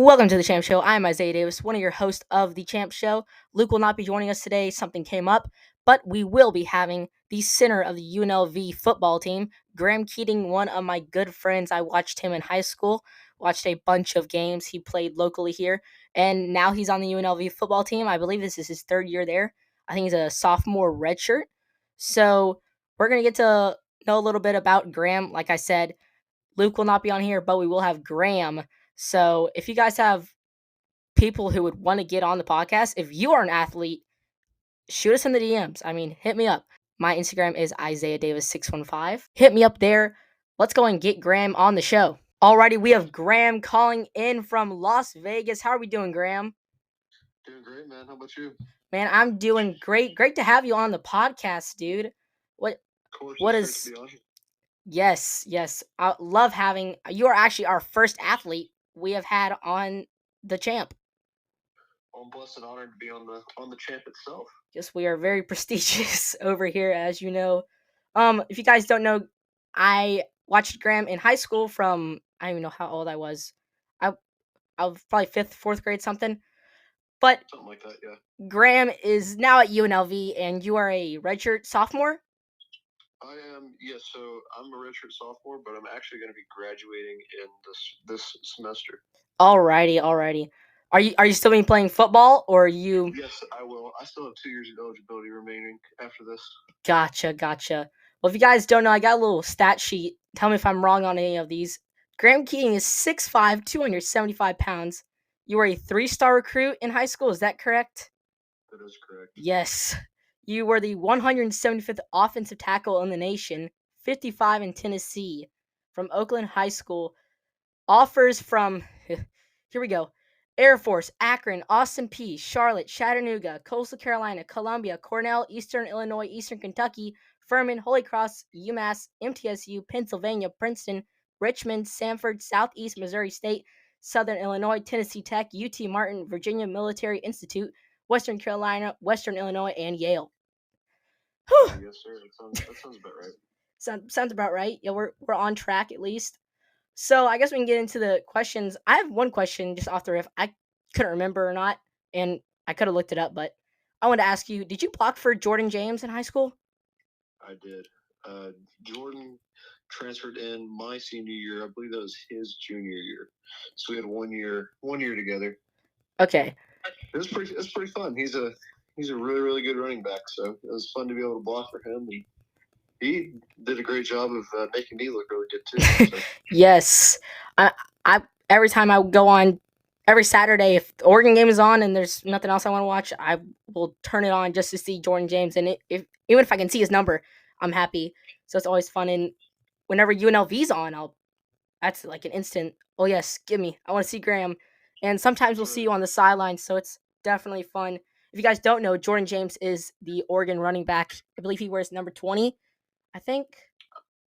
Welcome to the Champ Show. I'm Isaiah Davis, one of your hosts of the Champ Show. Luke will not be joining us today. Something came up, but we will be having the center of the UNLV football team, Graham Keating, one of my good friends. I watched him in high school, watched a bunch of games. He played locally here, and now he's on the UNLV football team. I believe this is his third year there. I think he's a sophomore redshirt. So we're going to get to know a little bit about Graham. Like I said, Luke will not be on here, but we will have Graham. So if you guys have people who would want to get on the podcast, if you are an athlete, shoot us in the DMs. I mean, hit me up. My Instagram is Isaiah Davis615. Hit me up there. Let's go and get Graham on the show. Alrighty, we have Graham calling in from Las Vegas. How are we doing, Graham? Doing great, man. How about you? Man, I'm doing great. Great to have you on the podcast, dude. What Of course, what it's is great to be on here. Yes. I love having you are actually our first athlete we have had on the Champ. I'm blessed and honored to be on the champ itself. Yes, we are very prestigious over here, as you know. If you guys don't know, I watched Graham in high school from I don't even know how old I was. I I was probably fifth, fourth grade, something. But Something like that, yeah. Graham is now at UNLV, and you are a redshirt sophomore. I am, yes. So I'm a redshirt sophomore, but I'm actually going to be graduating in this semester. Alrighty. Are you still playing football, or are you? Yes, I will. I still have 2 years of eligibility remaining after this. Gotcha. Well, if you guys don't know, I got a little stat sheet. Tell me if I'm wrong on any of these. Graham Keating is 6'5", 275 pounds. You were a 3-star recruit in high school, is that correct? That is correct. Yes. You were the 175th offensive tackle in the nation, 55 in Tennessee, from Oakland High School. Offers from, here we go, Air Force, Akron, Austin Peay, Charlotte, Chattanooga, Coastal Carolina, Columbia, Cornell, Eastern Illinois, Eastern Kentucky, Furman, Holy Cross, UMass, MTSU, Pennsylvania, Princeton, Richmond, Sanford, Southeast Missouri State, Southern Illinois, Tennessee Tech, UT Martin, Virginia Military Institute, Western Carolina, Western Illinois, and Yale. Whew. Yes, sir. That sounds about right. Sounds about right. Yeah, we're on track at least. So I guess we can get into the questions. I have one question just off the riff. I couldn't remember or not, and I could have looked it up, but I want to ask you: did you block for Jordan James in high school? I did. Jordan transferred in my senior year. I believe that was his junior year. So we had 1 year together. Okay. It was pretty fun. He's a really, really good running back. So it was fun to be able to block for him. He did a great job of making me look really good too. So. Yes. I every time I go on, every Saturday, if the Oregon game is on and there's nothing else I want to watch, I will turn it on just to see Jordan James. And even if I can see his number, I'm happy. So it's always fun. And whenever UNLV's on, that's like an instant, oh yes, give me. I want to see Graham. And sometimes we'll see you on the sidelines, so it's definitely fun. If you guys don't know, Jordan James is the Oregon running back. I believe he wears number 20, I think.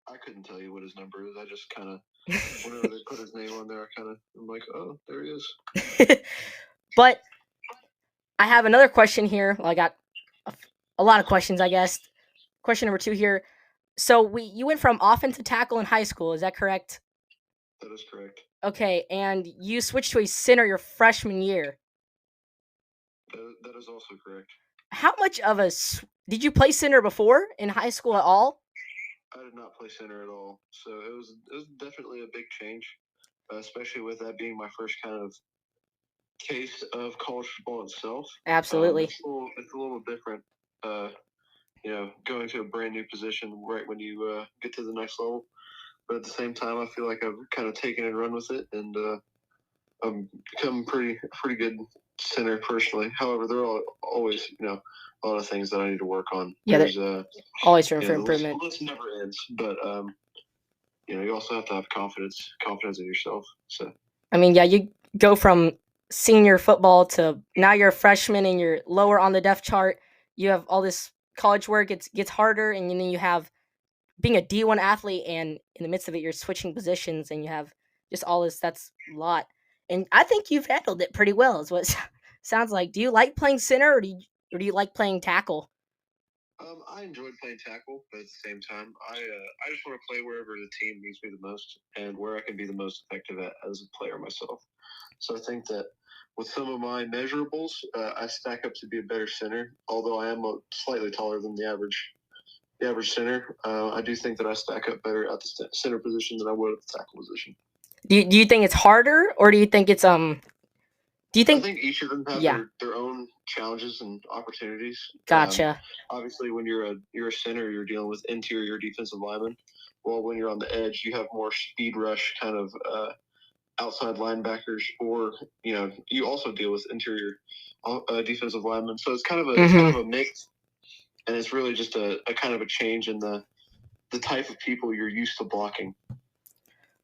I couldn't tell you what his number is. I just kind of, whenever they put his name on there, I'm like, oh, there he is. But I have another question here. Well, I got a lot of questions, I guess. Question number 2 here. So you went from offensive tackle in high school, is that correct? That is correct. Okay, and you switched to a center your freshman year. That is also correct. How much of did you play center before in high school at all? I did not play center at all, so it was definitely a big change, especially with that being my first kind of taste of college football itself. Absolutely. It's a little different, going to a brand new position right when you get to the next level. But at the same time, I feel like I've kind of taken and run with it, and I've become pretty good center personally. However, there are always, a lot of things that I need to work on. Yeah, there's always room for improvement. The list never ends, but you also have to have confidence in yourself. So I mean, yeah, you go from senior football to now you're a freshman and you're lower on the depth chart. You have all this college work. It gets harder, and then you have being a D1 athlete, and in the midst of it, you're switching positions, and you have just all this. That's a lot, and I think you've handled it pretty well. Is what it sounds like. Do you like playing center, or do you like playing tackle? I enjoyed playing tackle, but at the same time, I just want to play wherever the team needs me the most and where I can be the most effective at as a player myself. So I think that with some of my measurables, I stack up to be a better center. Although I am slightly taller than the average center, I do think that I stack up better at the center position than I would at the tackle position. Do you think it's harder, or do you think it's Do you I think? think each of them have Yeah, their own challenges and opportunities. gotcha. Obviously, when you're a center, you're dealing with interior defensive linemen. While when you're on the edge, you have more speed rush kind of outside linebackers, or you also deal with interior defensive linemen. So it's kind of a mix, and it's really just a kind of a change in the type of people you're used to blocking.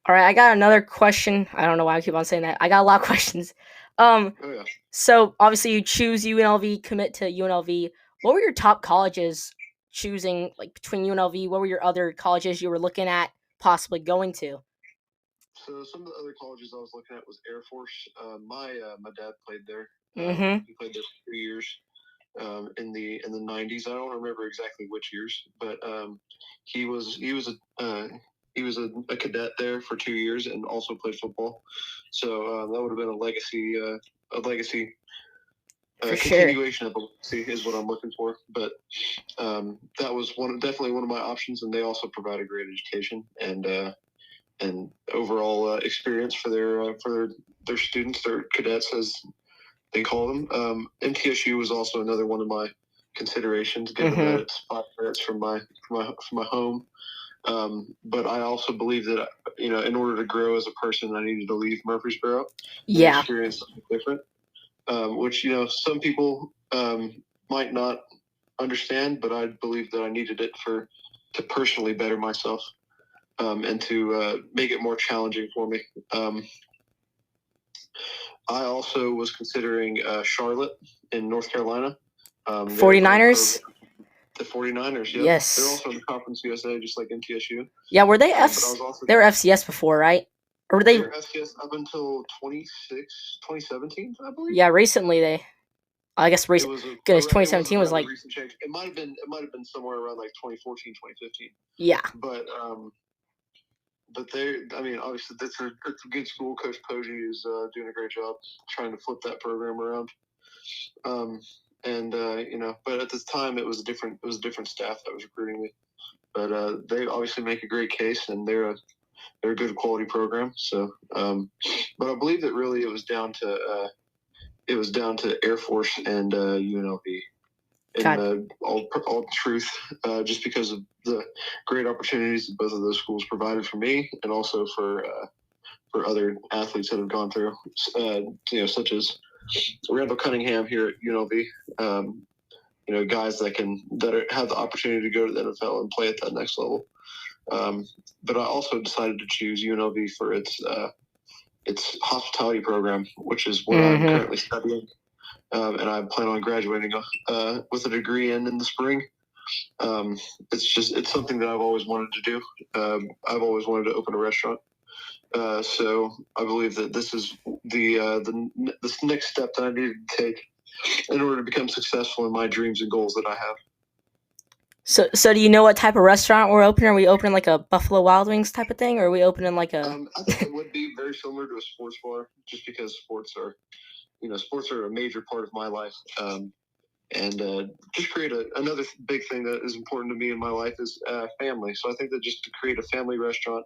All right, I got another question. I don't know why I keep on saying that. I got a lot of questions. Oh yeah. So obviously you choose UNLV, commit to UNLV. What were your top colleges choosing, like between UNLV? What were your other colleges you were looking at possibly going to? So some of the other colleges I was looking at was Air Force. My dad played there. Mm-hmm. He played there for 3 years in the 90s. I don't remember exactly which years, but he was a cadet there for 2 years and also played football. So that would have been a legacy For sure. continuation of a legacy is what I'm looking for. But that was definitely one of my options, and they also provide a great education and overall experience for their students, their cadets, as they call them. MTSU was also another one of my considerations, given that it's 5 minutes from my home. But I also believe that in order to grow as a person, I needed to leave Murfreesboro and Yeah. experience something different, which some people might not understand, but I believe that I needed it to personally better myself. And to make it more challenging for me. I also was considering Charlotte in North Carolina. 49ers? The 49ers, yep. Yes. They're also in the Conference USA, just like MTSU. Yeah, were they But I was also they were FCS before, right? Or were they they? were FCS up until 2017, I believe. Yeah, recently they. I guess It recent. was Goodness, it was a 2017 was rather like. recent change. It might have been somewhere around like 2014, 2015. Yeah. But they, I mean, obviously that's a good school. Coach Poggi is doing a great job trying to flip that program around. But at this time it was a different staff that was recruiting me. But they obviously make a great case, and they're a good quality program. So, but I believe that really it was down to Air Force and UNLV. In all truth, just because of the great opportunities that both of those schools provided for me, and also for other athletes that have gone through, such as Randall Cunningham here at UNLV. Guys that have the opportunity to go to the NFL and play at that next level. But I also decided to choose UNLV for its hospitality program, which is what I'm currently studying. And I plan on graduating with a degree in the spring. It's something that I've always wanted to do. I've always wanted to open a restaurant. So I believe that this is this next step that I need to take in order to become successful in my dreams and goals that I have. So do you know what type of restaurant we're opening? Are we opening like a Buffalo Wild Wings type of thing, or are we opening like a? I think it would be very similar to a sports bar, just because sports are a major part of my life. And just create another big thing that is important to me in my life is family. So I think that just to create a family restaurant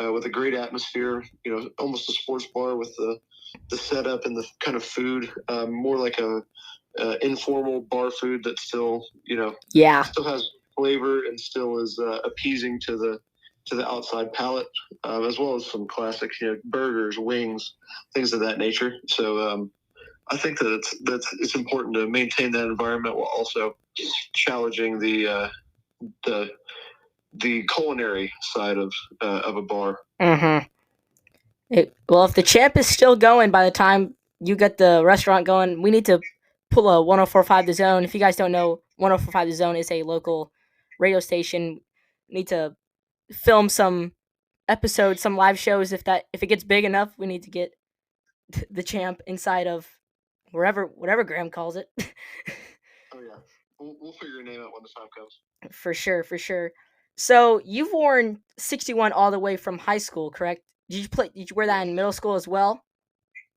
with a great atmosphere, almost a sports bar with the setup and the kind of food, more like a informal bar food that still still has flavor and still is appeasing to the outside palate, as well as some classics, burgers, wings, things of that nature. So I think that it's important to maintain that environment while also challenging the culinary side of a bar. Mm-hmm. Well, if the champ is still going by the time you get the restaurant going, we need to pull a 104.5 The Zone. If you guys don't know, 104.5 The Zone is a local radio station. We need to film some episodes, some live shows. If it gets big enough, we need to get the champ inside of whatever Graham calls it. Oh yeah. we'll figure your name out when the time comes. For sure, for sure. So you've worn 61 all the way from high school, correct? Did you wear that Yes. in middle school as well?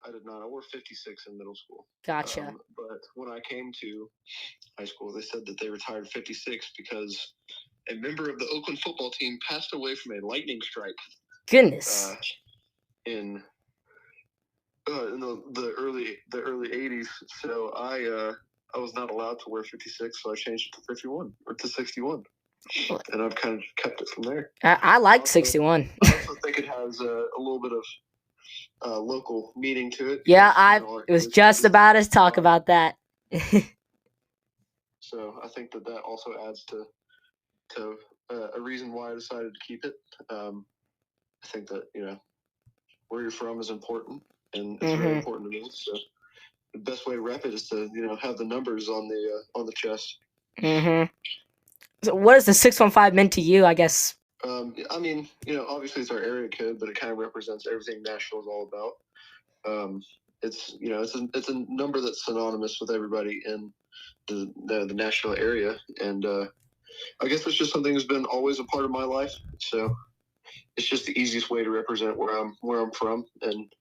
I did not. I wore 56 in middle school. Gotcha. But when I came to high school, they said that they retired 56 because a member of the Oakland football team passed away from a lightning strike Goodness. in the early 80s. So I was not allowed to wear 56, so I changed it to 51 or to 61, and I've kind of kept it from there. I liked 61. I also think it has a little bit of local meaning to it. Yeah, Because, it was just about to talk about that. So I think that also adds to a reason why I decided to keep it. I think that where you're from is important, and it's very important to me. So the best way to rep it is to have the numbers on the chest. So what has the 615 meant to you? I guess. I mean, obviously it's our area code, but it kind of represents everything Nashville is all about. It's a number that's synonymous with everybody in the Nashville area, and I guess it's just something that's been always a part of my life. So it's just the easiest way to represent where I'm from, and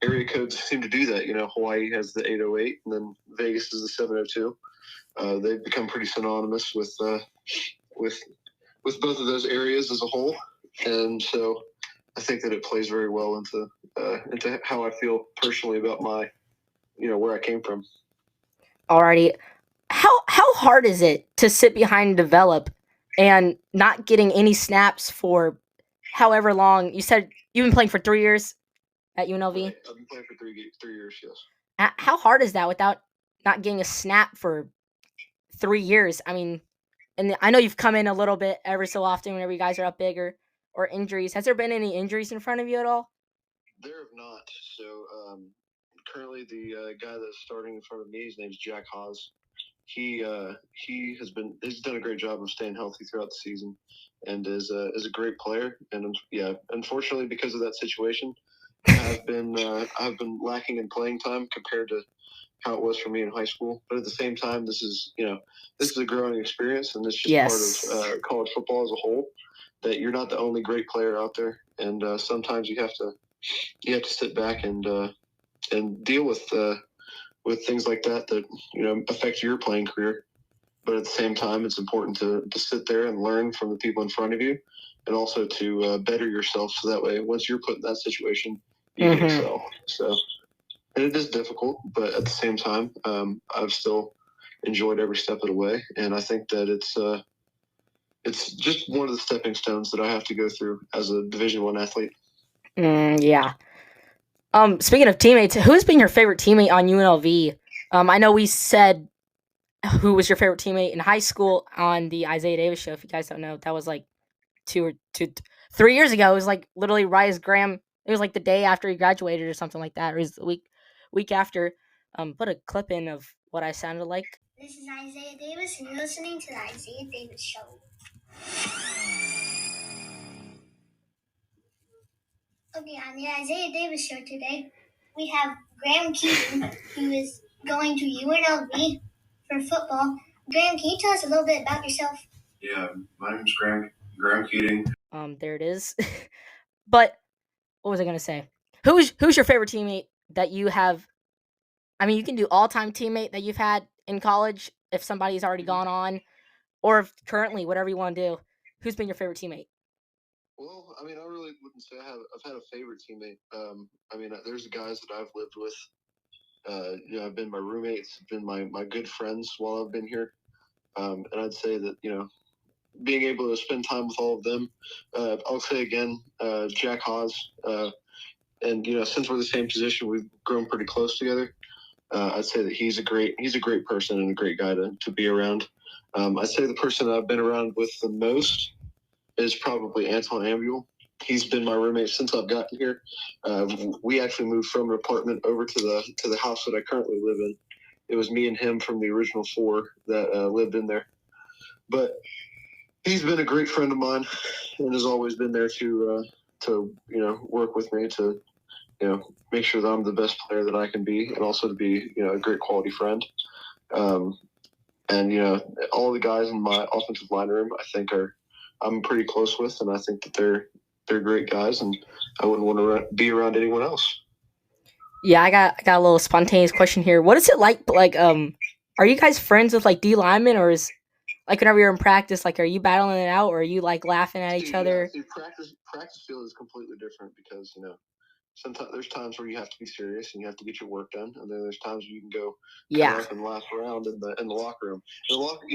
area codes seem to do that. Hawaii has the 808, and then Vegas is the 702. They've become pretty synonymous with both of those areas as a whole, and so I think that it plays very well into how I feel personally about my where I came from. Alrighty, how hard is it to sit behind and develop and not getting any snaps for however long? You said you've been playing for 3 years at UNLV. Right. I've been playing for 3 years. Yes. How hard is that without not getting a snap for 3 years? I mean, and I know you've come in a little bit every so often whenever you guys are up bigger or injuries. Has there been any injuries in front of you at all? There have not. So currently, the guy that's starting in front of me, his name's Jack Haas. He's done a great job of staying healthy throughout the season, and is a great player. And unfortunately, because of that situation, I've been lacking in playing time compared to how it was for me in high school. But at the same time, this is a growing experience, and it's just part of college football as a whole. That you're not the only great player out there, and sometimes you have to sit back and deal with things like that affect your playing career. But at the same time, it's important to sit there and learn from the people in front of you, and also to better yourself, so that way once you're put in that situation, you can excel. So, and it is difficult, but at the same time, I've still enjoyed every step of the way, and I think that it's just one of the stepping stones that I have to go through as a Division I athlete. Yeah. Speaking of teammates, who's been your favorite teammate on UNLV? I know we said who was your favorite teammate in high school on the Isaiah Davis show. If you guys don't know, that was like 3 years ago. It was like literally right as Graham. It was like the day after he graduated or something like that, or it was the week after. Put a clip in of what I sounded like. This is Isaiah Davis, and you're listening to the Isaiah Davis Show. Okay, on the Isaiah Davis Show today, we have Graham Keating, who is going to UNLV for football. Graham, can you tell us a little bit about yourself? Yeah, my name's Graham Keating. There it is. But what was I gonna say? Who's your favorite teammate that you have? I mean, you can do all-time teammate that you've had in college if somebody's already gone on, or if currently, whatever you want to do. Who's been your favorite teammate? Well, I mean, I really wouldn't say I've had a favorite teammate. I mean, there's guys that I've lived with. I've been my roommates, been my good friends while I've been here. And I'd say that being able to spend time with all of them. I'll say again, Jack Haas. And since we're the same position, we've grown pretty close together. I'd say that he's a great person and a great guy to be around. I'd say the person I've been around with the most is probably Anton Ambuel. He's been my roommate since I've gotten here. We actually moved from an apartment over to the house that I currently live in. It was me and him from the original four that lived in there. But he's been a great friend of mine and has always been there to work with me to make sure that I'm the best player that I can be, and also to be a great quality friend. And all the guys in my offensive line room, I think I'm pretty close with, and I think that they're great guys, and I wouldn't want to be around anyone else. Yeah, I got a little spontaneous question here. What is it like? Are you guys friends with like D linemen, or is like whenever you're in practice, like are you battling it out, or are you like laughing at each other? Practice field is completely different because sometimes there's times where you have to be serious and you have to get your work done, and then there's times where you can go cut up and laugh around in the locker room. In the locker,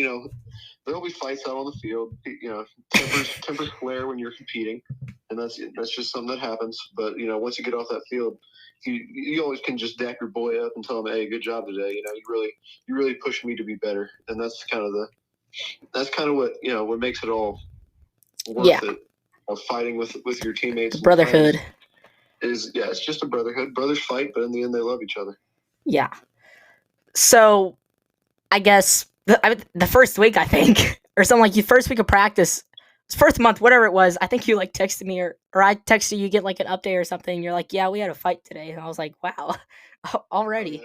there'll be fights out on the field. Tempers flare when you're competing, and that's just something that happens. But once you get off that field, you always can just dap your boy up and tell him, "Hey, good job today. You really pushed me to be better." And that's kind of what makes it all worth it. Of fighting with your teammates, brotherhood. It's just a brotherhood. Brothers fight, but in the end, they love each other. Yeah. So, I guess the first week, I think, or something like the first week of practice, first month, whatever it was, I think you like texted me or I texted you, get like an update or something. You're like, yeah, we had a fight today, and I was like, wow, already.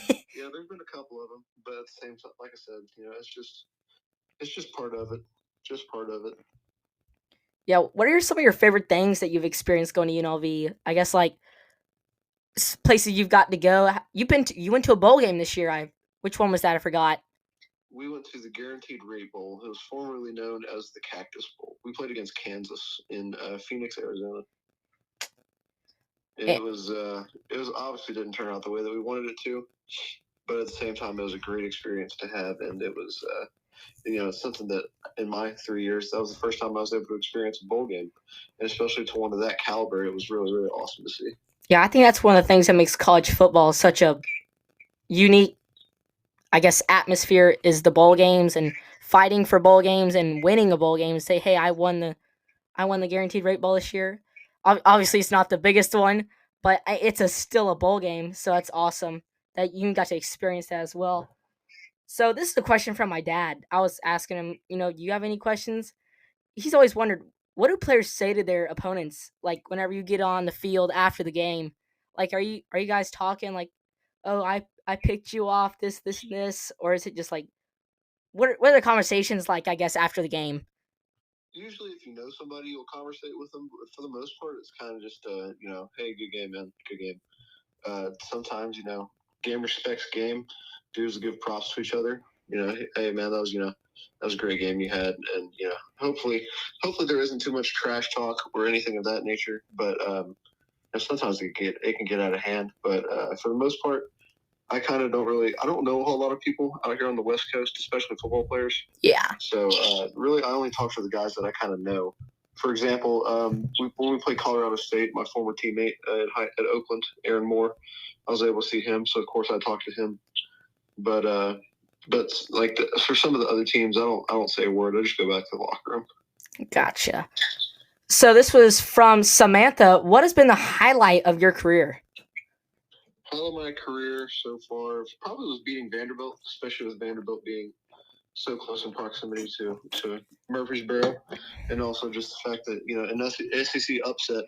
Yeah, there's been a couple of them, but at the same time, like I said, it's just part of it. Just part of it. Yeah, what are some of your favorite things that you've experienced going to UNLV? I guess like places you've got to go. You went to a bowl game this year. Which one was that? I forgot. We went to the Guaranteed Rate Bowl. It was formerly known as the Cactus Bowl. We played against Kansas in Phoenix, Arizona. And it was obviously didn't turn out the way that we wanted it to, but at the same time, it was a great experience to have, and it was something that in my 3 years, that was the first time I was able to experience a bowl game, and especially to one of that caliber, it was really, really awesome to see. Yeah, I think that's one of the things that makes college football such a unique, I guess, atmosphere is the bowl games and fighting for bowl games and winning a bowl game. Say, hey, I won the Guaranteed Rate Bowl this year. Obviously, it's not the biggest one, but it's still a bowl game, so that's awesome that you got to experience that as well. So this is a question from my dad. I was asking him, do you have any questions? He's always wondered, what do players say to their opponents, like whenever you get on the field after the game? Like, are you guys talking like, oh, I picked you off this and this, or is it just like what are the conversations like? I guess after the game. Usually, if you know somebody, you'll conversate with them. But for the most part, it's kind of just hey, good game, man, good game. Sometimes game respects game. Dudes give props to each other. Hey man, that was a great game you had, and hopefully there isn't too much trash talk or anything of that nature. But sometimes it can get out of hand. But for the most part, I kind of I don't know a whole lot of people out here on the West Coast, especially football players. Yeah. So really, I only talk to the guys that I kind of know. For example, when we played Colorado State, my former teammate at Oakland, Aaron Moore, I was able to see him. So of course I talked to him. But like for some of the other teams, I don't say a word. I just go back to the locker room. Gotcha. So this was from Samantha. What has been the highlight of your career? Highlight of my career so far probably was beating Vanderbilt, especially with Vanderbilt being so close in proximity to Murfreesboro, and also just the fact that an SEC upset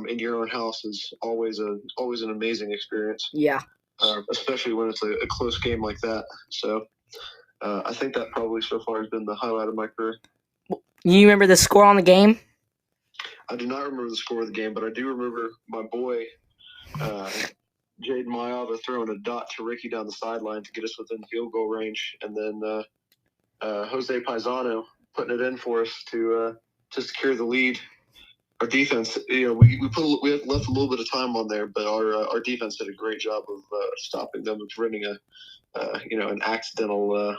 in your own house is always an amazing experience. Yeah. Especially when it's a close game like that. So I think that probably so far has been the highlight of my career. You remember the score on the game? I do not remember the score of the game, but I do remember my boy Jaden Mayava throwing a dot to Ricky down the sideline to get us within field goal range, and then Jose Paisano putting it in for us to secure the lead. Our defense, we had left a little bit of time on there, but our defense did a great job of stopping them and preventing an accidental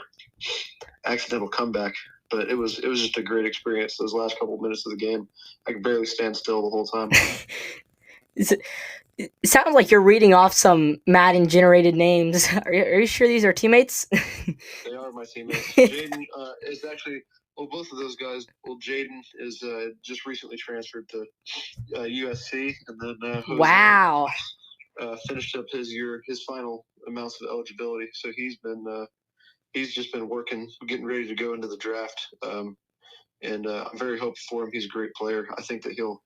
comeback. But it was just a great experience. Those last couple of minutes of the game, I could barely stand still the whole time. It sounds like you're reading off some Madden generated names. Are you sure these are teammates? They are my teammates. Jaden is actually, both of those guys. Well, Jaden is just recently transferred to USC, and then Jose, wow, finished up his final amounts of eligibility. So he's just been working, getting ready to go into the draft. And I'm very hopeful for him. He's a great player. I think that he'll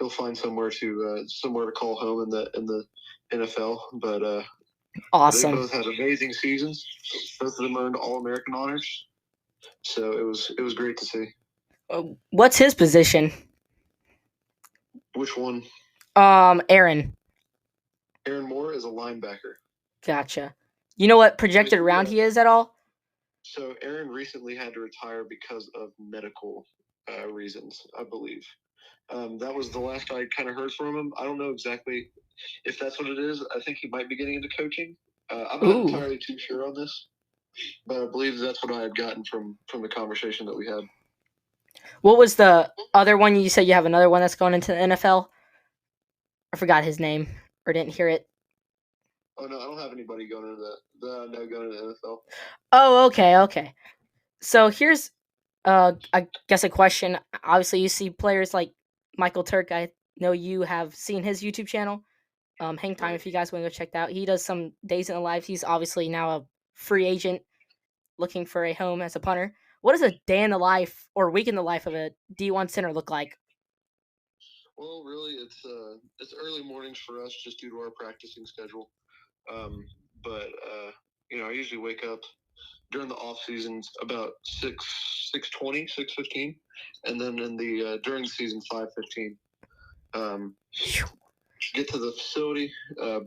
find somewhere to call home in the NFL. But Awesome. They both had amazing seasons. Both of them earned All-American honors. So it was great to see. What's his position? Which one? Aaron. Aaron Moore is a linebacker. Gotcha. You know what projected round he is at all? So Aaron recently had to retire because of medical reasons, I believe. That was the last I kind of heard from him. I don't know exactly if that's what it is. I think he might be getting into coaching. I'm not entirely too sure on this, but I believe that's what I had gotten from the conversation that we had. What was the other one? You said you have another one that's going into the NFL? I forgot his name or didn't hear it. Oh, no, I don't have anybody going into that. Going into the NFL. Oh, okay. So here's, I guess a question. Obviously, you see players like Michael Turk. I know you have seen his YouTube channel. Hang time if you guys want to go check that out. He does some days in the life. He's obviously now a free agent looking for a home as a punter. What does a day in the life or week in the life of a D1 center look like? Well, really, it's early mornings for us just due to our practicing schedule. But I usually wake up during the off seasons about 6:20, 6:15, and then in the during the season 5:15. Get to the facility,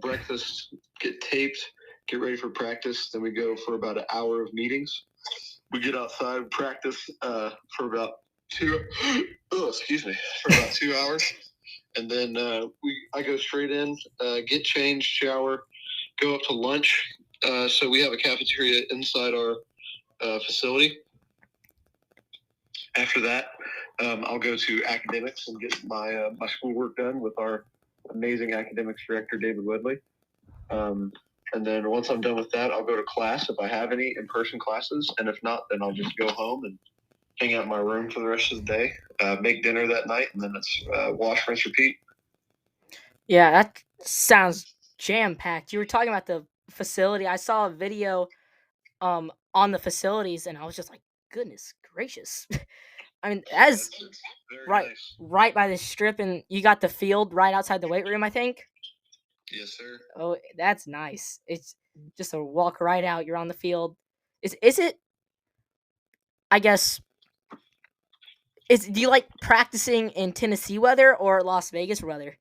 breakfast, get taped, get ready for practice. Then we go for about an hour of meetings. We get outside, practice for about for about 2 hours, and then I go straight in, get changed, shower, go up to lunch. So we have a cafeteria inside our facility. After that, I'll go to academics and get my schoolwork done with our amazing academics director, David Woodley. And then once I'm done with that, I'll go to class if I have any in-person classes. And if not, then I'll just go home and hang out in my room for the rest of the day, make dinner that night, and then it's wash, rinse, repeat. Yeah, that sounds jam-packed. You were talking about the facility. I saw a video on the facilities, and I was just like, goodness gracious. I mean, that's right by the strip, and you got the field right outside the weight room, I think. Yes, sir. Oh, that's nice. It's just a walk right out. You're on the field. Is it? I guess. Do you like practicing in Tennessee weather or Las Vegas weather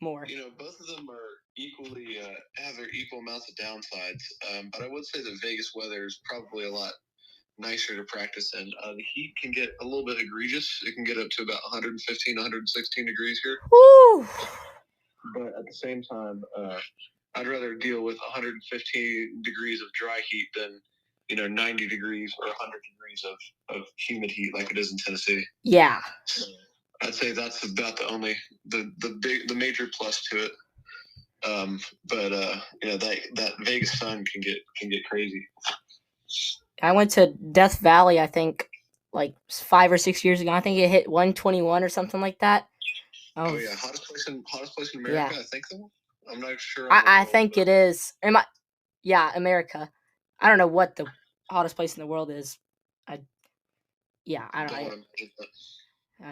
more? Both of them are equally have their equal amounts of downsides. But I would say the Vegas weather is probably a lot nicer to practice in. The heat can get a little bit egregious. It can get up to about 115, 116 degrees here. Woo! But at the same time, I'd rather deal with 115 degrees of dry heat than 90 degrees or 100 degrees of humid heat like it is in Tennessee. Yeah. So I'd say that's about the major plus to it. But that Vegas sun can get crazy. I went to Death Valley, I think, like 5 or 6 years ago. I think it hit 121 or something like that. Oh yeah, hottest place in America. Yeah. I think so. I'm not sure. I think it is. Yeah, America. I don't know what the hottest place in the world is. I don't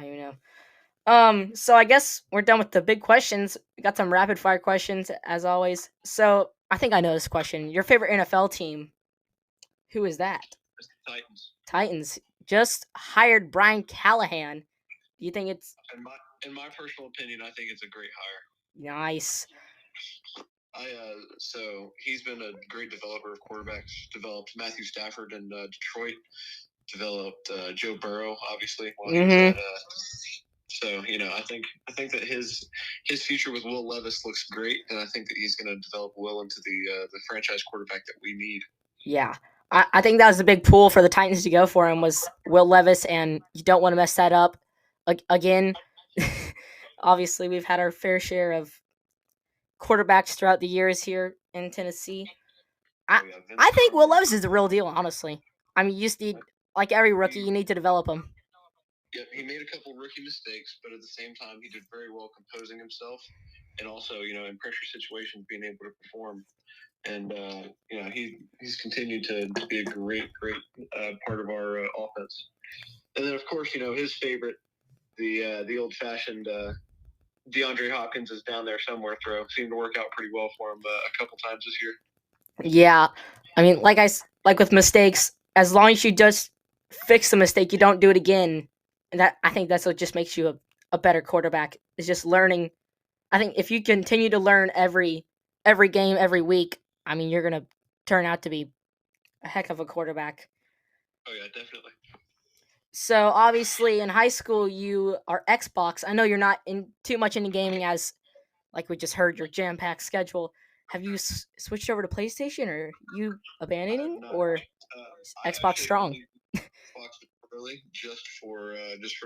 even know. So I guess we're done with the big questions. We got some rapid fire questions as always. So I think I know this question. Your favorite NFL team? Who is that? It's the Titans. Titans just hired Brian Callahan. Do you think it's? In my personal opinion, I think it's a great hire. Nice. So he's been a great developer of quarterbacks. Developed Matthew Stafford in Detroit. Developed Joe Burrow, obviously. So I think that his future with Will Levis looks great, and I think that he's going to develop Will into the franchise quarterback that we need. Yeah, I think that was a big pull for the Titans to go for him was Will Levis, and you don't want to mess that up again. Obviously, we've had our fair share of quarterbacks throughout the years here in Tennessee. I think Will Levis is the real deal, honestly. I mean, you just need, like every rookie, you need to develop him. Yeah, he made a couple rookie mistakes, but at the same time, he did very well composing himself, and also, in pressure situations, being able to perform. And he's continued to be a great part of our offense. And then, of course, his favorite, the old-fashioned DeAndre Hopkins is down there somewhere. Seemed to work out pretty well for him a couple times this year. Yeah, I mean, like with mistakes, as long as you just fix the mistake, you don't do it again. And that I think that's what just makes you a better quarterback. Is just learning. I think if you continue to learn every game, every week, I mean, you're gonna turn out to be a heck of a quarterback. Oh yeah, definitely. So obviously, in high school, you are Xbox. I know you're not in too much into gaming, as like we just heard your jam packed schedule. Have you switched over to PlayStation, or you I have abandoning, not. or I Xbox actually strong? only Xbox early just for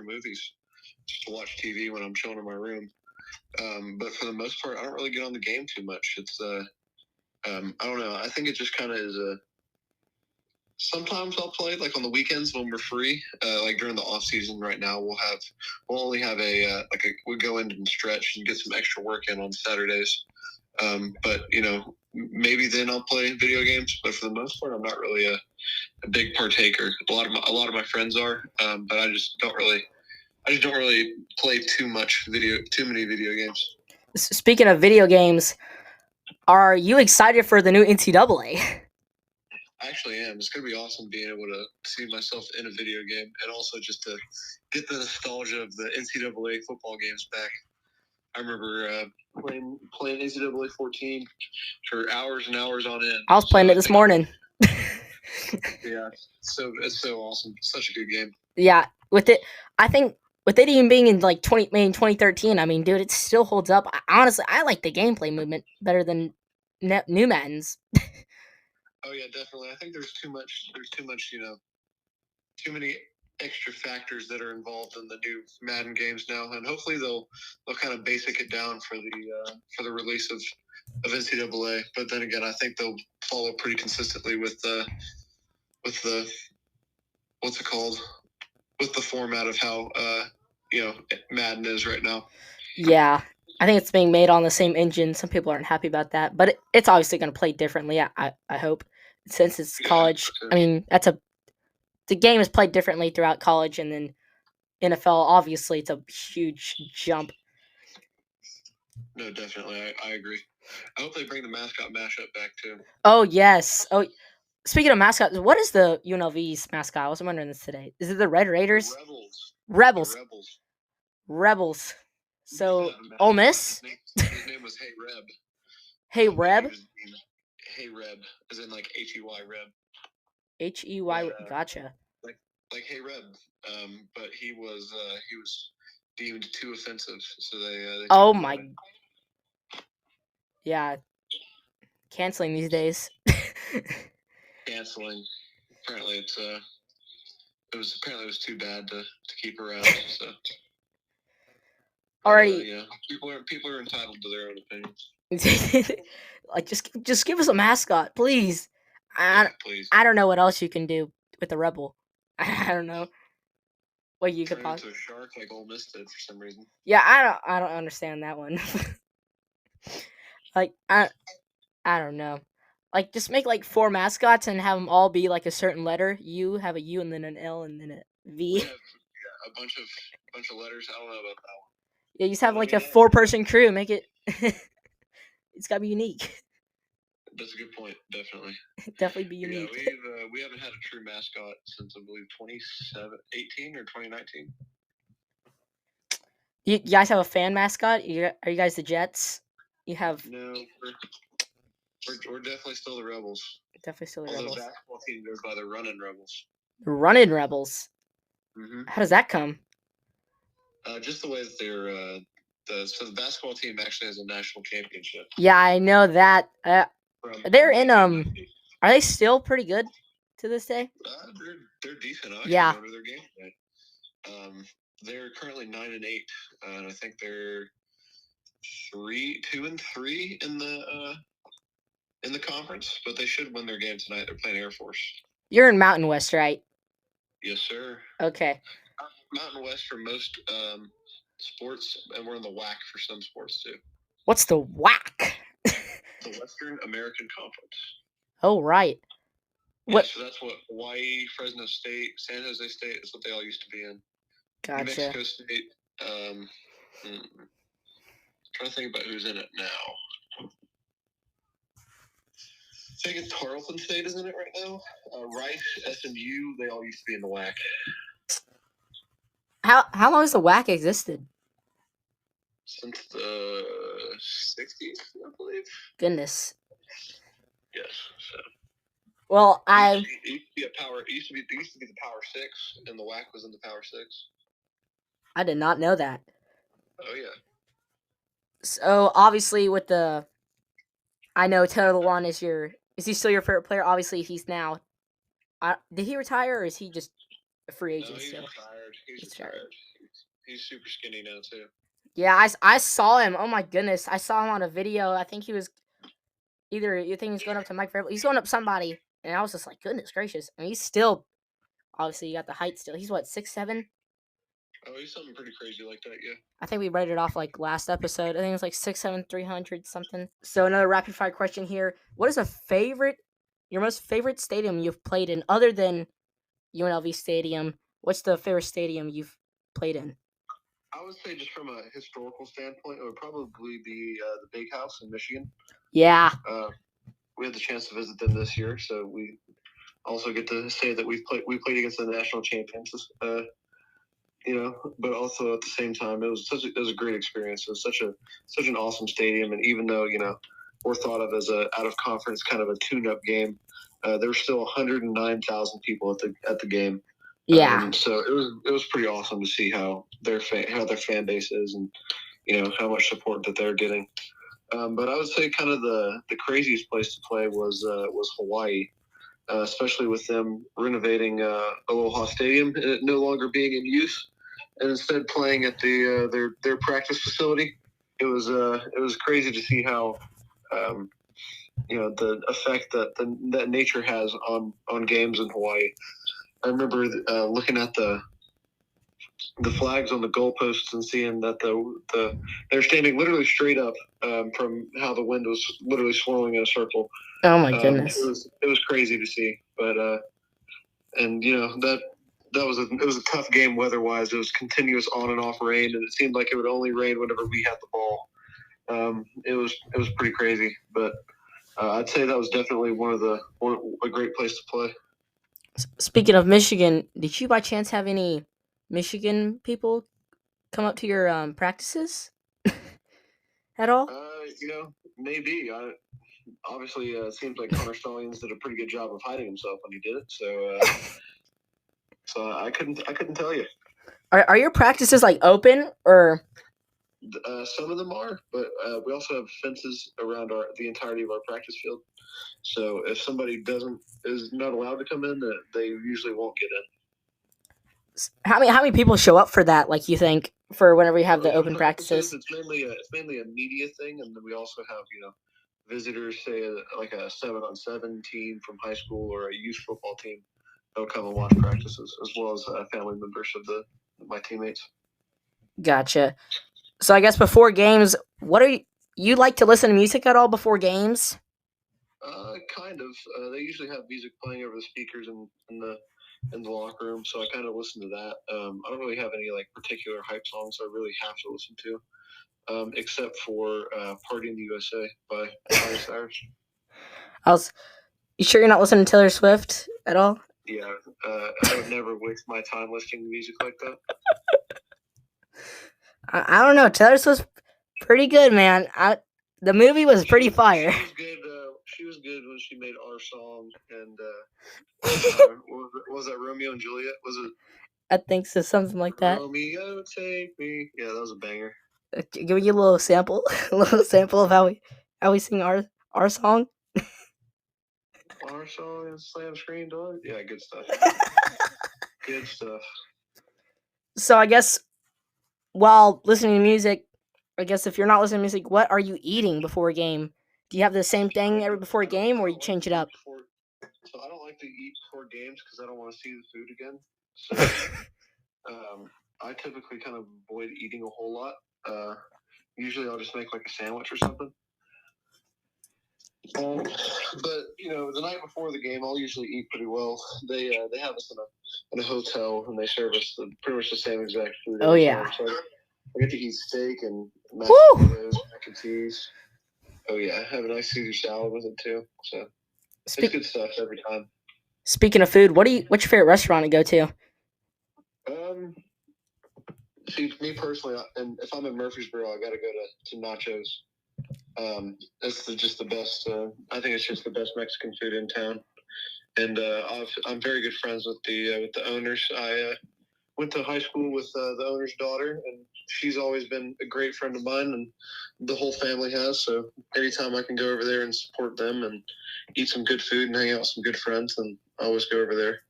movies, just to watch TV when I'm chilling in my room. But for the most part, I don't really get on the game too much. It's I don't know. I think it just kind of is a. Sometimes I'll play like on the weekends when we're free. Like during the off season, right now we'll only have we go in and stretch and get some extra work in on Saturdays. But maybe then I'll play video games. But for the most part, I'm not really a big partaker. A lot of my friends are, but I just don't really. I just don't really play too many video games. Speaking of video games, are you excited for the new NCAA? I actually am. It's gonna be awesome being able to see myself in a video game, and also just to get the nostalgia of the NCAA football games back. I remember playing NCAA 14 for hours and hours on end. I was playing it this morning. Yeah, so it's so awesome. Such a good game. Yeah, I think with it even being in like 2013, I mean, dude, it still holds up. Honestly, I like the gameplay movement better than new Maddens. Oh yeah, definitely. I think there's too much. Too many extra factors that are involved in the new Madden games now, and hopefully they'll kind of basic it down for the release of NCAA. But then again, I think they'll follow pretty consistently with the what's it called, with the format of how Madden is right now. Yeah, I think it's being made on the same engine. Some people aren't happy about that, but it's obviously going to play differently. I hope, since it's college. I mean, the game is played differently throughout college, and then NFL. Obviously, it's a huge jump. No, definitely, I agree. I hope they bring the mascot mashup back too. Oh yes. Oh, speaking of mascots, what is the UNLV's mascot? I was wondering this today. Is it the Red Raiders? Rebels. Rebels. The Rebels. Rebels. So, Ole Miss? His name was Hey Reb. Hey Reb? Hey Reb, as in like HEY Reb. HEY. Gotcha. Like Hey Reb, but he was deemed too offensive, so they Oh my. Yeah. Canceling these days. Canceling. Apparently it was too bad to keep around. So. Alrighty. Yeah, people are entitled to their own opinions. Like just give us a mascot, please. Please. I don't know what else you can do with the Rebel. I don't know what you could possibly. Turn into a shark like Ole Miss did for some reason. Yeah, I don't understand that one. Like I don't know. Like just make like 4 mascots and have them all be like a certain letter. You have a U and then an L and then a V. A bunch of letters. I don't know about that one. Yeah, you just have like a 4-person crew. Make it. It's gotta be unique. That's a good point. Definitely. Definitely be unique. Yeah, we haven't had a true mascot since I believe 2018 or 2019. You guys have a fan mascot? Are you guys the Jets? You have. No, we're definitely still the Rebels. Definitely still the Rebels. Rebels. The basketball team goes by the Running Rebels. The Running Rebels. Mm-hmm. How does that come? Just the way that they're. So the basketball team actually has a national championship. Yeah, I know that. They're in Are they still pretty good to this day? They're decent. I actually go to their game today. They're currently 9-8, and I think they're 2-3 in the conference. But they should win their game tonight. They're playing Air Force. You're in Mountain West, right? Yes, sir. Okay. Mountain West for most sports, and we're in the WAC for some sports too. What's the WAC? The Western American Conference. Oh, right. What? Yeah, so that's what Hawaii, Fresno State, San Jose State is what they all used to be in. Gotcha. New Mexico State. Trying to think about who's in it now. I think Tarleton State is in it right now. Rice, SMU, they all used to be in the WAC. How long has the WAC existed? Since the 60s, I believe. Goodness. Yes. So. Well, it used to be a power. It used to be the Power 6, and the WAC was in the Power 6. I did not know that. Oh yeah. So obviously, with the, I know Taylor Lewan is he still your favorite player? Obviously, he's now. Did he retire, or is he just a free agent no, he's still? Retired. He's retired. He's super skinny now too. Yeah, I saw him. Oh my goodness, I saw him on a video. I think he was either you think he's going up to Mike Fairley. He's going up somebody, and I was just like, goodness gracious. I mean, he's still obviously you got the height still. He's what 6'7". Oh, he's something pretty crazy like that, yeah. I think we read it off like last episode. I think it's like 6'7", 300 something. So another rapid fire question here: what is your most favorite stadium you've played in, other than UNLV Stadium? What's the favorite stadium you've played in? I would say, just from a historical standpoint, it would probably be the Big House in Michigan. Yeah. We had the chance to visit them this year, so we also get to say that we played against the national champions. But also at the same time, it was a great experience. It was such an awesome stadium, and even though we're thought of as a out of conference kind of a tune-up game, there were still 109,000 people at the game. Yeah. So it was pretty awesome to see how their fan base is, and how much support that they're getting. But I would say kind of the craziest place to play was Hawaii, especially with them renovating Aloha Stadium and it no longer being in use, and instead playing at their practice facility. It was crazy to see how the effect that nature has on games in Hawaii. I remember looking at the flags on the goalposts and seeing that they're standing literally straight up from how the wind was literally swirling in a circle. Oh my goodness! It was crazy to see, but and that it was a tough game weather wise. It was continuous on and off rain, and it seemed like it would only rain whenever we had the ball. It was pretty crazy, but I'd say that was definitely a great place to play. Speaking of Michigan, did you by chance have any Michigan people come up to your practices at all? Maybe. Obviously, it seems like Connor Stallings did a pretty good job of hiding himself when he did it. So I couldn't tell you. Are your practices like open or? Some of them are, but we also have fences around the entirety of our practice field. So if somebody is not allowed to come in, they usually won't get in. How many people show up for that? Like, you think, for whenever we have the open practices? It's mainly a media thing, and then we also have visitors, say like a 7-on-7 team from high school or a youth football team. They'll come and watch practices, as well as family members of my teammates. Gotcha. So I guess before games, what are you like to listen to music at all before games? Kind of. They usually have music playing over the speakers in the locker room, so I kind of listen to that. I don't really have any like particular hype songs I really have to listen to, except for "Party in the USA" by Miley Cyrus. You sure you're not listening to Taylor Swift at all? Yeah, I would never waste my time listening to music like that. I don't know. Taylor Swift's pretty good, man. The movie was pretty fire. She was good. She was good when she made Our Song, and was that Romeo and Juliet? Was it? I think so, something like that. Romeo, take me. Yeah, that was a banger. Give me a little sample, of how we sing our song. Our song is Slam Screen Door. Yeah, good stuff. Good stuff. So I guess while listening to music, I guess if you're not listening to music, what are you eating before a game? Do you have the same thing every before a game, or you change it up? So I don't like to eat before games because I don't want to see the food again. So I typically kind of avoid eating a whole lot. Usually I'll just make like a sandwich or something. But the night before the game, I'll usually eat pretty well. They have us in a hotel, and they serve us pretty much the same exact food. Oh yeah. So I get to eat steak and mashed potatoes, mac and cheese. Oh yeah, have a nice Caesar salad with it too. So it's good stuff every time. Speaking of food, what's your favorite restaurant to go to? See, me personally, and if I'm in Murfreesboro, I got to go to Nachos. That's just the best. I think it's just the best Mexican food in town. And I'm very good friends with the owners. I went to high school with the owner's daughter, and she's always been a great friend of mine, and the whole family has. So anytime I can go over there and support them and eat some good food and hang out with some good friends, then I always go over there.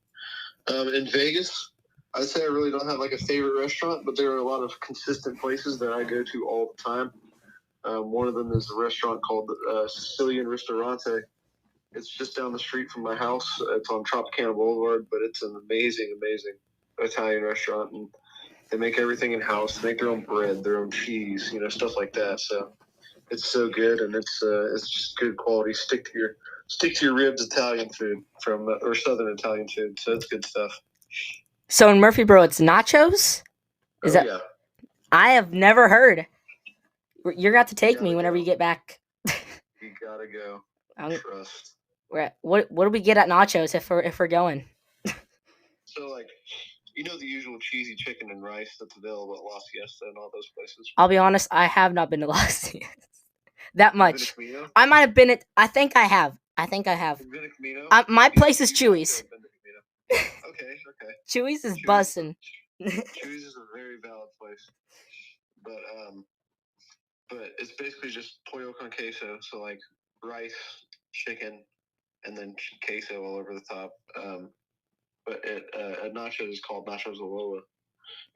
In Vegas, I'd say I really don't have like a favorite restaurant, but there are a lot of consistent places that I go to all the time. One of them is a restaurant called Sicilian Ristorante. It's just down the street from my house. It's on Tropicana Boulevard, but it's an amazing, amazing Italian restaurant, and they make everything in house. They make their own bread, their own cheese, stuff like that. So it's so good, and it's just good quality. Stick to your ribs Italian food or Southern Italian food. So it's good stuff. So in Murfreesboro, it's Nachos. Yeah. I have never heard. You're gonna have to take me whenever you get back. You gotta go. Trust. What do we get at Nachos if we're going? So like, the usual cheesy chicken and rice that's available at La Siesta and all those places. I'll be honest, I have not been to La Siesta that much. I might have been at. I think I have. My place is Chewy's. Okay. Chewy's is bussin'. Chewy's is a very valid place, but it's basically just pollo con queso, so like rice, chicken, and then queso all over the top. But at Nachos is called Nachos Alola,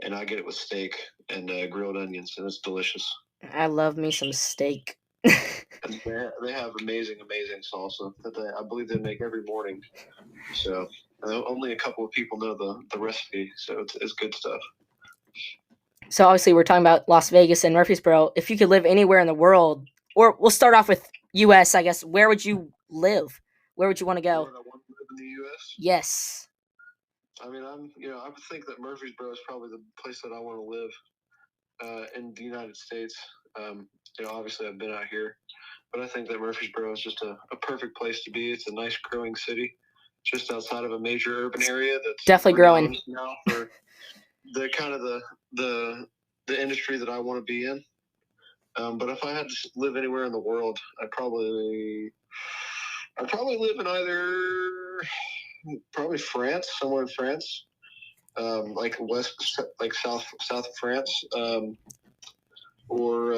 and I get it with steak and grilled onions, and it's delicious. I love me some steak. And they have amazing salsa that I believe they make every morning. So only a couple of people know the recipe, so it's good stuff. So obviously we're talking about Las Vegas and Murfreesboro. If you could live anywhere in the world, or we'll start off with U.S., I guess, where would you live? Where would you want to go? Where would I want to live in the U.S.? Yes. I mean, I would think that Murfreesboro is probably the place that I want to live in the United States. Obviously I've been out here, but I think that Murfreesboro is just a perfect place to be. It's a nice growing city, just outside of a major urban area that's definitely growing now for the kind of the industry that I want to be in. But if I had to live anywhere in the world, I'd probably live in probably France, somewhere in France, like south of France, or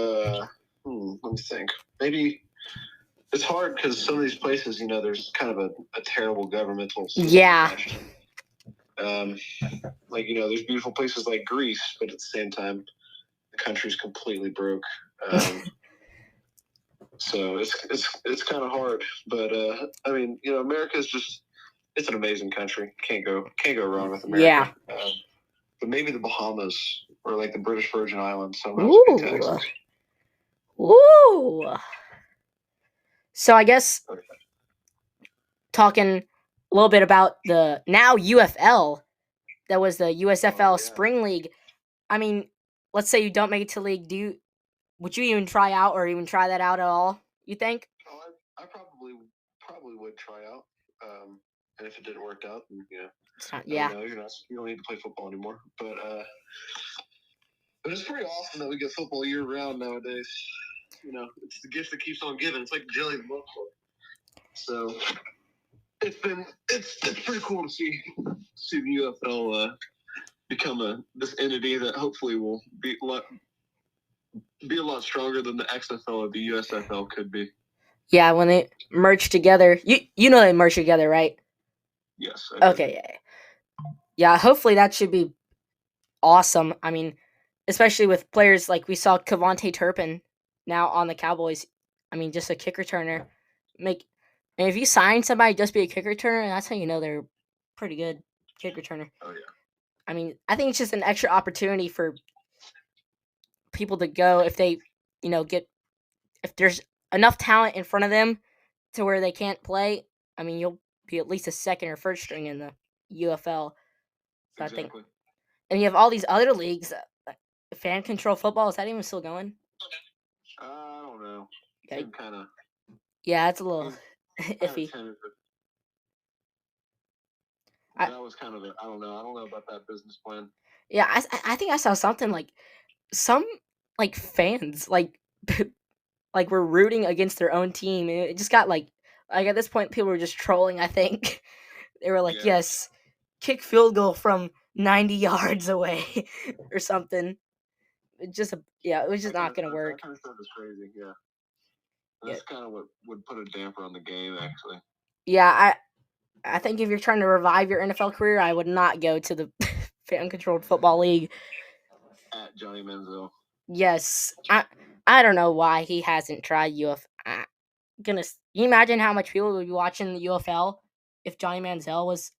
let me think. Maybe it's hard because some of these places, there's kind of a terrible governmental system. Yeah. There's beautiful places like Greece, but at the same time, the country's completely broke. So it's kind of hard, but I mean, America's it's an amazing country. Can't go wrong with America. Yeah. But maybe the Bahamas or like the British Virgin Islands somehow pay taxes. Ooh. So I guess talking a little bit about the now UFL, that was the USFL Spring League. I mean, let's say you don't make it to league. Would you even try out or even try that out at all? You think? Oh, I probably would try out. And if it didn't work out, then it's not, you don't need to play football anymore. But it's pretty awesome that we get football year round nowadays. It's the gift that keeps on giving. It's like jelly and milk. So it's pretty cool to see the UFL become this entity that hopefully will be a lot stronger than the XFL or the USFL could be. Yeah, when they merge together, you know they merge together, right? Yes. Okay. Yeah. Hopefully that should be awesome. I mean, especially with players like we saw Kevontae Turpin now on the Cowboys. I mean, just a kick returner. And if you sign somebody just be a kick returner, that's how you know they're pretty good kick returner. Oh yeah. I mean, I think it's just an extra opportunity for people to go if they, if there's enough talent in front of them to where they can't play. I mean, you'll be at least a second or first string in the UFL. So exactly. I think, and you have all these other leagues. Fan control football, is that even still going? I don't know. Okay. Kind of. Yeah, it's a little iffy. That was kind of I don't know about that business plan. Yeah, I think I saw something like some like fans like like were rooting against their own team, and it just got like at this point people were just trolling. I think they were like, Yeah. yes, kick field goal from 90 yards away or something. It just it was just not gonna work. That kind of stuff is crazy. Yeah. Yeah, That's kind of what would put a damper on the game, actually. yeah. I think if you're trying to revive your NFL career, I would not go to the fan controlled football league. At Johnny Manziel. Yes, I don't know why he hasn't tried UF. Goodness, can you imagine how much people would be watching the UFL if Johnny Manziel was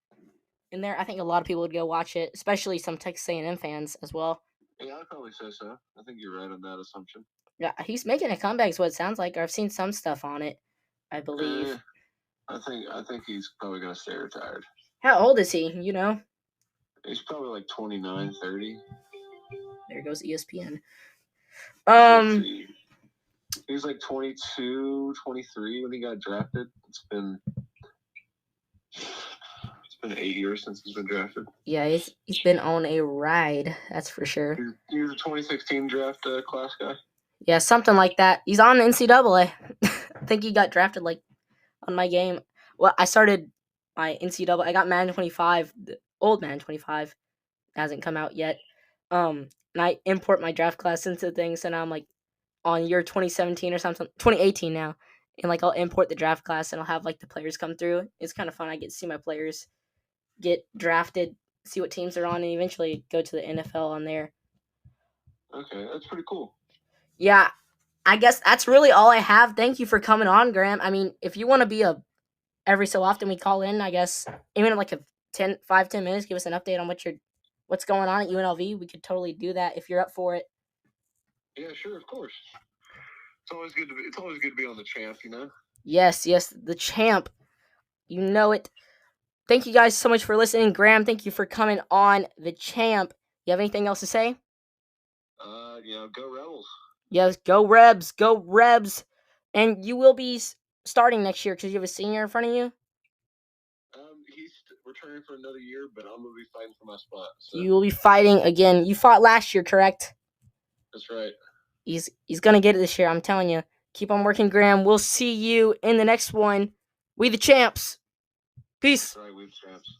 in there? I think a lot of people would go watch it, especially some Texas A&M fans as well. Yeah, I'd probably say so. I think you're right on that assumption. Yeah, he's making a comeback. Is what it sounds like. Or I've seen some stuff on it. I believe. I think he's probably gonna stay retired. How old is he? You know. He's probably like 29, 30. There goes ESPN. He was like 22, 23 when he got drafted. It's been 8 years since he's been drafted. Yeah, he's been on a ride. That's for sure. He was a 2016 draft class guy. Yeah, something like that. He's on the NCAA. I think he got drafted like on my game. Well, I started my NCAA. I got Madden 25, the old Madden 25. Hasn't come out yet. And I import my draft class into things, and I'm like on year 2017 or something, 2018 now. And like I'll import the draft class, and I'll have like the players come through. It's kind of fun. I get to see my players get drafted, see what teams they're on, and eventually go to the NFL on there. Okay, that's pretty cool. Yeah, I guess that's really all I have. Thank you for coming on, Graham. I mean, if you want to be every so often we call in, I guess, even like 10 minutes, give us an update on what's going on at UNLV. We could totally do that if you're up for it. Yeah, sure, of course. It's always good to be on the champ, you know? Yes, the champ. You know it. Thank you guys so much for listening. Graham, thank you for coming on the champ. You have anything else to say? Go Rebels. Yes, go Rebs, go Rebs. And you will be starting next year because you have a senior in front of you? He's returning for another year, but I'm going to be fighting for my spot. So. You will be fighting again. You fought last year, correct? That's right. He's going to get it this year, I'm telling you. Keep on working, Graham. We'll see you in the next one. We the champs. Peace. That's right, we the champs.